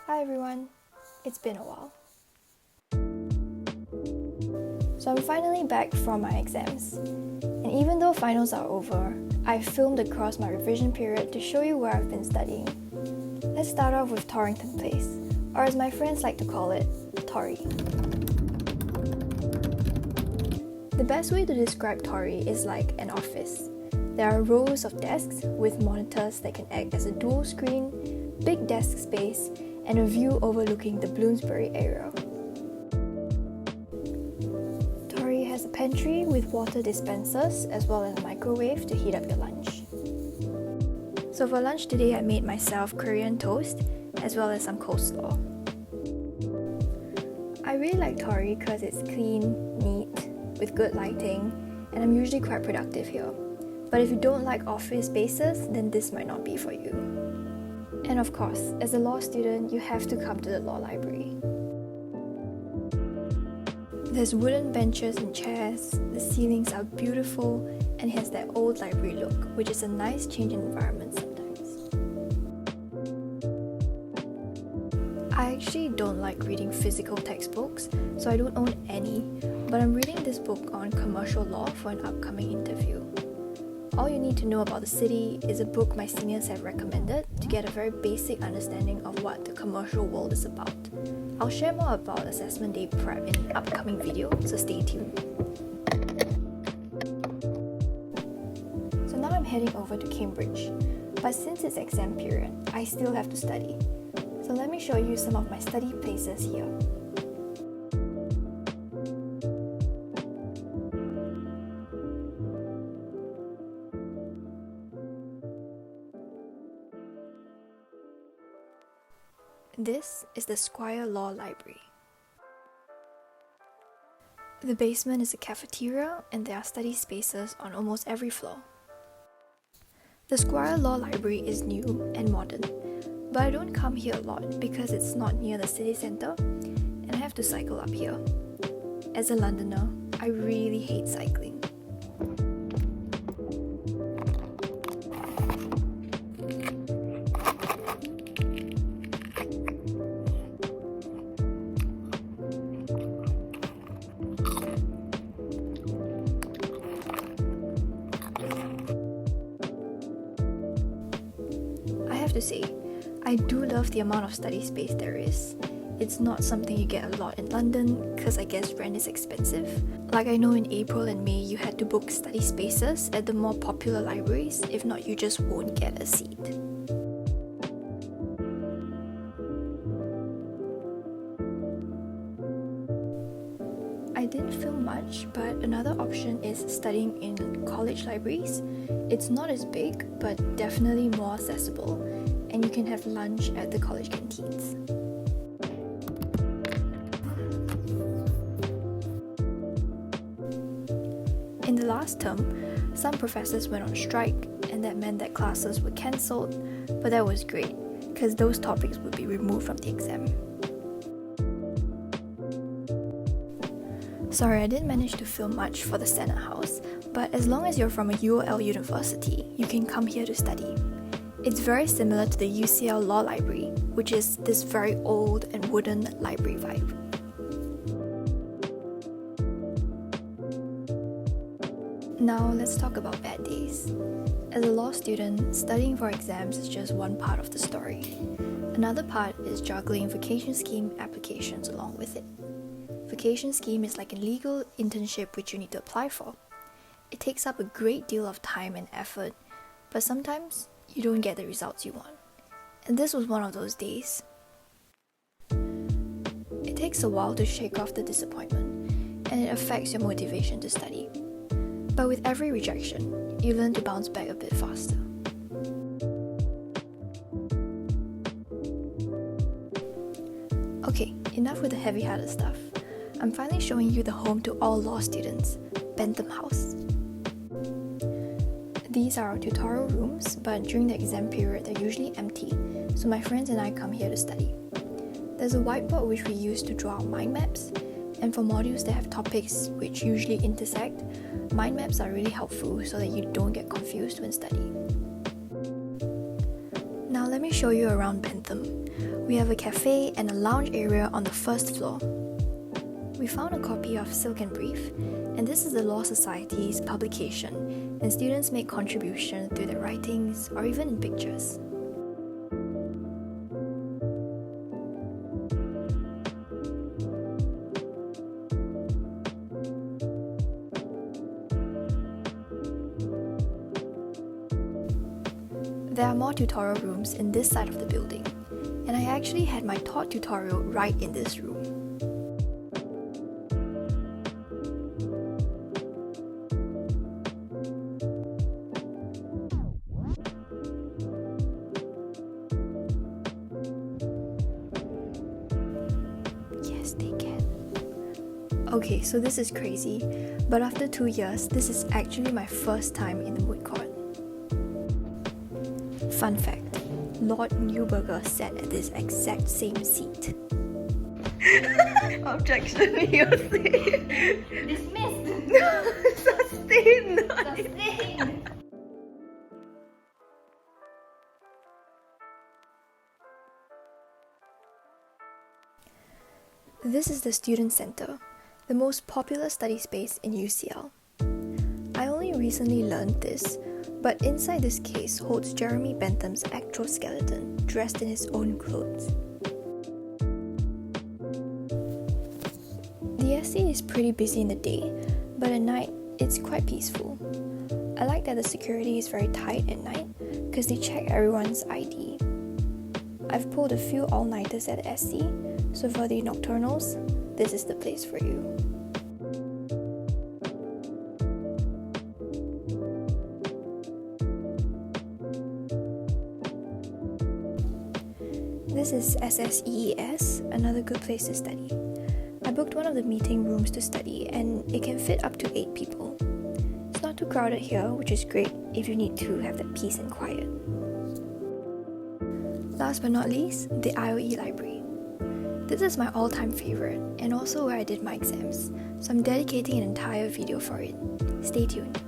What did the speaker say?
Hi everyone, it's been a while. So I'm finally back from my exams. And even though finals are over, I've filmed across my revision period to show you where I've been studying. Let's start off with Torrington Place, or as my friends like to call it, Torry. The best way to describe Torry is like an office. There are rows of desks with monitors that can act as a dual screen, big desk space, and a view overlooking the Bloomsbury area. Torry has a pantry with water dispensers as well as a microwave to heat up your lunch. So for lunch today I made myself Korean toast as well as some coleslaw. I really like Torry because it's clean, neat, with good lighting, and I'm usually quite productive here. But if you don't like office spaces, then this might not be for you. And of course, as a law student, you have to come to the law library. There's wooden benches and chairs, the ceilings are beautiful, and it has that old library look, which is a nice change in environment sometimes. I actually don't like reading physical textbooks, so I don't own any, but I'm reading this book on commercial law for an upcoming interview. All you need to know about the city is a book my seniors have recommended to get a very basic understanding of what the commercial world is about. I'll share more about assessment day prep in an upcoming video, so stay tuned. So now I'm heading over to Cambridge, but since it's exam period, I still have to study. So let me show you some of my study places here. This is the Squire Law Library. The basement is a cafeteria and there are study spaces on almost every floor. The Squire Law Library is new and modern, but I don't come here a lot because it's not near the city centre and I have to cycle up here. As a Londoner, I really hate cycling. To say, I do love the amount of study space there is. It's not something you get a lot in London because I guess rent is expensive. Like I know in April and May you had to book study spaces at the more popular libraries, if not you just won't get a seat. I didn't film much, but another option is studying in college libraries. It's not as big, but definitely more accessible, and you can have lunch at the college canteens. In the last term, some professors went on strike, and that meant that classes were cancelled, but that was great, because those topics would be removed from the exam. Sorry, I didn't manage to film much for the Senate House, but as long as you're from a UCL university, you can come here to study. It's very similar to the UCL Law Library, which is this very old and wooden library vibe. Now let's talk about bad days. As a law student, studying for exams is just one part of the story. Another part is juggling vacation scheme applications along with it. Vacation scheme is like a legal internship which you need to apply for. It takes up a great deal of time and effort, but sometimes you don't get the results you want. And this was one of those days. It takes a while to shake off the disappointment, and it affects your motivation to study. But with every rejection, you learn to bounce back a bit faster. Okay, enough with the heavy-hearted stuff. I'm finally showing you the home to all law students, BeNtHaM House. These are our tutorial rooms, but during the exam period they're usually empty, so my friends and I come here to study. There's a whiteboard which we use to draw our mind maps, and for modules that have topics which usually intersect, mind maps are really helpful so that you don't get confused when studying. Now Let me show you around BeNtHaM. We have a cafe and a lounge area on the first floor. We found a copy of Silk and Brief, and this is the Law Society's publication, and students make contributions through their writings or even in pictures. There are more tutorial rooms in this side of the building, and I actually had my taught tutorial right in this room. Yes, they can. Okay, so this is crazy, but after 2 years, this is actually my first time in the moot court. Fun fact, Lord Neuberger sat at this exact same seat. Objection, hOuSee. Dismissed. Sustained. Sustained. This is the Student Center, the most popular study space in UCL. I only recently learned this, but inside this case holds Jeremy BeNtHAM's actual skeleton, dressed in his own clothes. The SE is pretty busy in the day, but at night, it's quite peaceful. I like that the security is very tight at night, because they check everyone's ID. I've pulled a few all-nighters at SE, so for the nocturnals, this is the place for you. This is SSEES, another good place to study. I booked one of the meeting rooms to study, and it can fit up to 8 people. It's not too crowded here, which is great if you need to have that peace and quiet. Last but not least, the IOE library. This is my all-time favorite, and also where I did my exams, so I'm dedicating an entire video for it. Stay tuned.